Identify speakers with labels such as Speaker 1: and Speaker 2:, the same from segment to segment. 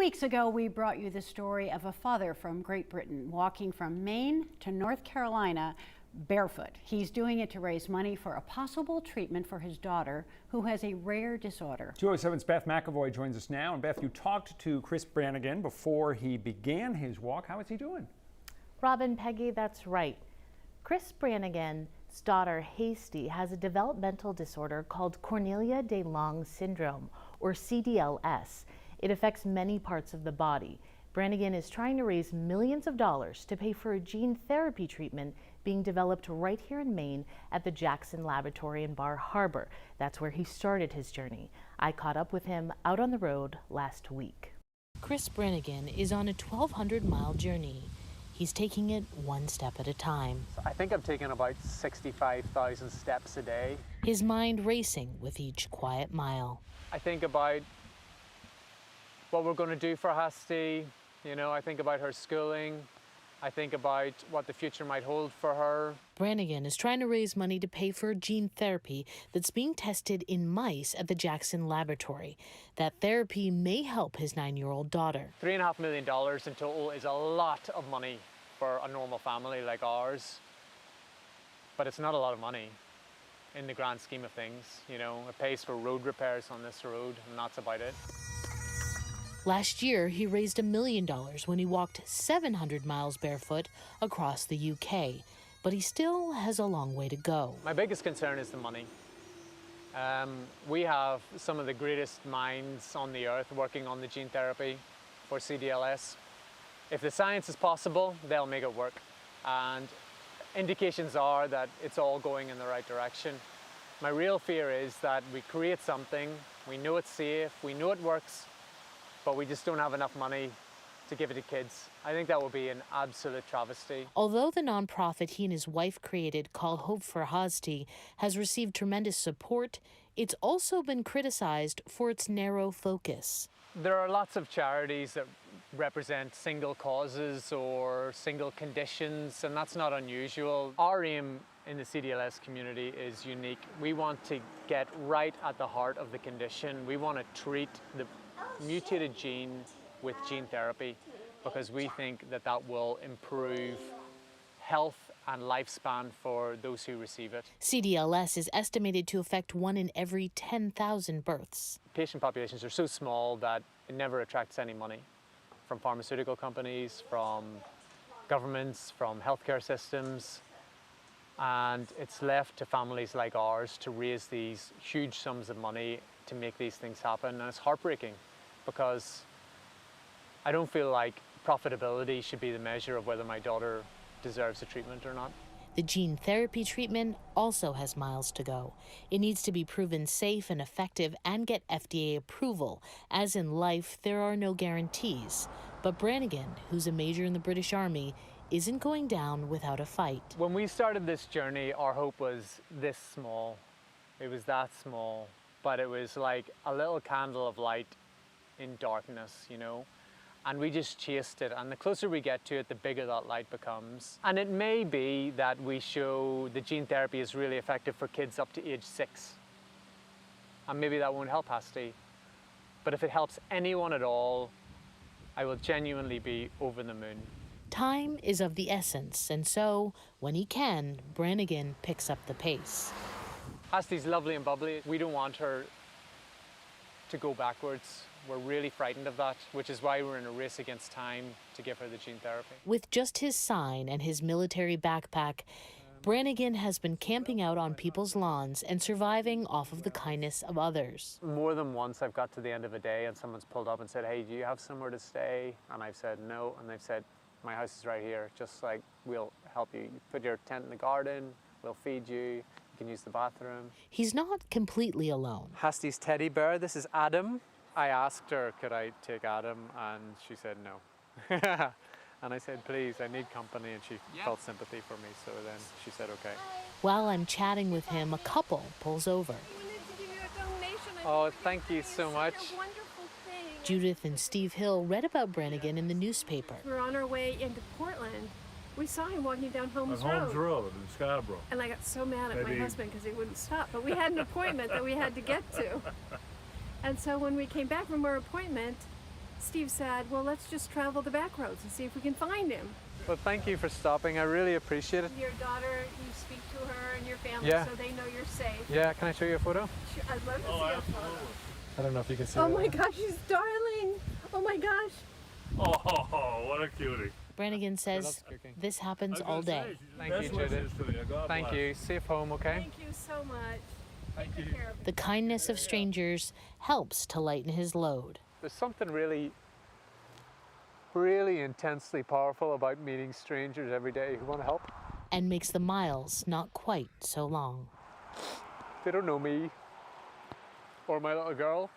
Speaker 1: weeks ago, we brought you the story of a father from Great Britain walking from Maine to North Carolina barefoot. He's doing it to raise money for a possible treatment for his daughter, who has a rare disorder.
Speaker 2: 207's Beth McAvoy joins us now. And Beth, you talked to Chris Brannigan before he began his walk. How is he doing?
Speaker 3: Robin, Peggy, that's right. Chris Brannigan's daughter, Hasty, has a developmental disorder called Cornelia de Long syndrome, or CDLS. It affects many parts of the body. Brannigan is trying to raise millions of dollars to pay for a gene therapy treatment being developed right here in Maine at the Jackson Laboratory in Bar Harbor. That's where he started his journey. I caught up with him out on the road last week.
Speaker 4: Chris Brannigan is on a 1,200-mile journey. He's taking it one step at a time.
Speaker 5: I think I'm taking about 65,000 steps a day.
Speaker 4: His mind racing with each quiet mile.
Speaker 5: I think about what we're going to do for Hasty. You know, I think about her schooling. I think about what the future might hold for her.
Speaker 4: Brannigan is trying to raise money to pay for gene therapy that's being tested in mice at the Jackson Laboratory. That therapy may help his 9-year-old daughter.
Speaker 5: $3.5 million in total is a lot of money for a normal family like ours. But it's not a lot of money in the grand scheme of things. You know, it pays for road repairs on this road, and that's about it.
Speaker 4: Last year, he raised $1 million when he walked 700 miles barefoot across the UK, but he still has a long way to go.
Speaker 5: My biggest concern is the money. We have some of the greatest minds on the earth working on the gene therapy for CDLS. If the science is possible, they'll make it work. And indications are that it's all going in the right direction. My real fear is that we create something, we know it's safe, we know it works, but we just don't have enough money to give it to kids. I think that would be an absolute travesty.
Speaker 4: Although the nonprofit he and his wife created called Hope for Hasty has received tremendous support, it's also been criticized for its narrow focus.
Speaker 5: There are lots of charities that represent single causes or single conditions, and that's not unusual. Our aim in the CDLS community is unique. We want to get right at the heart of the condition. We want to treat the mutated gene with gene therapy because we think that that will improve health and lifespan for those who receive it.
Speaker 4: CDLS is estimated to affect 1 in every 10,000 births.
Speaker 5: Patient populations are so small that it never attracts any money from pharmaceutical companies, from governments, from healthcare systems, and it's left to families like ours to raise these huge sums of money to make these things happen, and it's heartbreaking because I don't feel like profitability should be the measure of whether my daughter deserves a treatment or not.
Speaker 4: The gene therapy treatment also has miles to go. It needs to be proven safe and effective and get FDA approval. As in life, there are no guarantees. But Brannigan, who's a major in the British Army, isn't going down without a fight.
Speaker 5: When we started this journey, our hope was this small. It was that small, but it was like a little candle of light in darkness, you know, and we just chased it, and the closer we get to it, the bigger that light becomes. And it may be that we show the gene therapy is really effective for kids up to age 6, and maybe that won't help Hasty, but if it helps anyone at all, I will genuinely be over the moon.
Speaker 4: Time is of the essence, and so when he can, Brannigan picks up the pace.
Speaker 5: Hasty's lovely and bubbly. We don't want her to go backwards. We're really frightened of that, which is why we're in a race against time to give her the gene therapy.
Speaker 4: With just his sign and his military backpack, Brannigan has been camping out on people's lawns and surviving off of the kindness of others.
Speaker 5: More than once I've got to the end of a day and someone's pulled up and said, hey, do you have somewhere to stay? And I've said no, and they've said, my house is right here, just like, we'll help you. You put your tent in the garden, we'll feed you, you can use the bathroom.
Speaker 4: He's not completely alone.
Speaker 5: Hasty's teddy bear, this is Adam. I asked her, could I take Adam? And she said no. And I said, please, I need company, and she felt sympathy for me, so then she said, okay.
Speaker 4: While I'm chatting with him, a couple pulls over.
Speaker 6: We wanted to give you a donation.
Speaker 5: Oh, thank you so much.
Speaker 6: Such a wonderful thing.
Speaker 4: Judith and Steve Hill read about Brannigan in the newspaper.
Speaker 6: We were on our way into Portland. We saw him walking down Holmes
Speaker 7: on
Speaker 6: Road.
Speaker 7: Holmes Road in Scarborough.
Speaker 6: And I got so mad at my husband because he wouldn't stop. But we had an appointment that we had to get to. And so when we came back from our appointment, Steve said, well, let's just travel the back roads and see if we can find him.
Speaker 5: But thank you for stopping. I really appreciate it.
Speaker 6: Your daughter, you speak to her and your family
Speaker 5: Yeah.
Speaker 6: so they know you're safe.
Speaker 5: Yeah, can I show you a photo?
Speaker 6: Sure, I'd love to see a photo.
Speaker 5: I don't know if you can see
Speaker 6: Oh
Speaker 5: it.
Speaker 6: my gosh, she's darling. Oh my gosh.
Speaker 7: Oh, what a cutie.
Speaker 4: Brannigan says
Speaker 5: loves cooking.
Speaker 4: this happens all day.
Speaker 5: Thank you, Judith. Thank you. Safe home, okay?
Speaker 6: Thank you so much.
Speaker 5: Thank
Speaker 6: Take
Speaker 5: you.
Speaker 6: good care of
Speaker 4: The kindness of strangers helps to lighten his load.
Speaker 5: There's something really, really intensely powerful about meeting strangers every day who want to help.
Speaker 4: And makes the miles not quite so long.
Speaker 5: They don't know me or my little girl,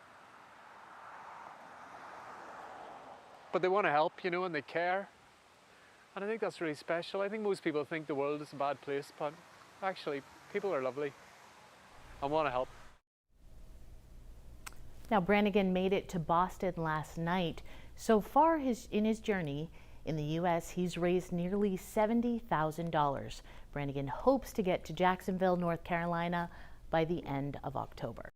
Speaker 5: but they want to help, you know, and they care. And I think that's really special. I think most people think the world is a bad place, but actually, people are lovely and want to help.
Speaker 3: Now, Brannigan made it to Boston last night. So far in his journey in the U.S., he's raised nearly $70,000. Brannigan hopes to get to Jacksonville, North Carolina by the end of October.